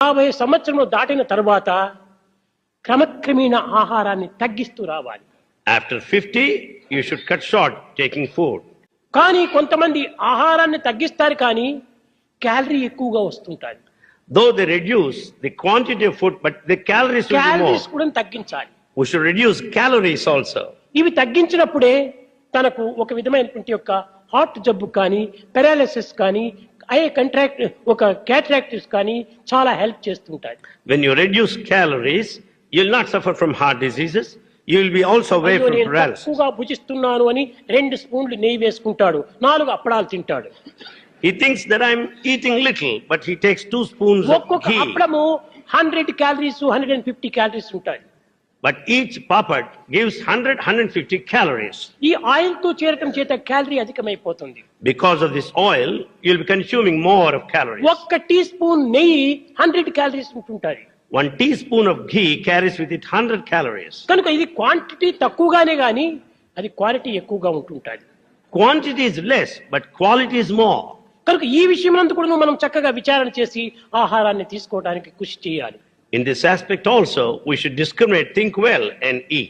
50 సంవత్సరములు దాటిన తర్వాత క్రమక్రమేణా ఆహారాన్ని తగ్గిస్తూ రావాలి. After 50, you should cut short taking food. కానీ కొంతమంది ఆహారాన్ని తగ్గిస్తారు కానీ క్యాలరీ ఎక్కువగా వస్తుంటాయి. Though they reduce the quantity of food, but the calories will be more. Calories కూడా తగ్గించాలి. We should reduce calories also. ఇవి తగ్గించినప్పుడే తనకు ఒక విధమైనటువంటి యొక్క హార్ట్ జబ్బు కానీ పెరాలిసిస్ కానీ ఐ కంట్రాక్ట్ ఒక క్యాటరాక్టిస్ కానీ చాలా హెల్ప్ చేస్తుంటాయి. When you reduce calories, you will not suffer from heart diseases. You will be also away from paralysis. ఎక్కువగా భుజిస్తున్నాను అని 2 స్పూన్లు నెయ్యి వేసుకుంటాడు, 4 అప్పడాలు తింటాడు. He thinks that I'm eating little, but he takes 2 spoons of ఒక్కొక్క ghee. అప్పడము 100 క్యాలరీస్ 150 క్యాలరీస్ ఉంటాయి. But each papad gives 100-150 calories. ఈ ఆయిల్ తో చేరటం చేత calorie అధికమైపోతుంది. Because of this oil, you'll be consuming more of calories. ఒక్క tea spoon నెయ్యి 100 calories ఉంటుంటాయి. 1 teaspoon of ghee carries with it 100 calories. కనుక ఇది క్వాంటిటీ తక్కువగానే గాని అది క్వాలిటీ ఎక్కువగా ఉంటుంటాది. Quantity is less, but quality is more. కనుక ఈ విషయమందు కూడా మనం చక్కగా విచారణ చేసి ఆహారాన్ని తీసుకోవడానికి కృషి చేయాలి. In this aspect also, we should discriminate, think well and eat.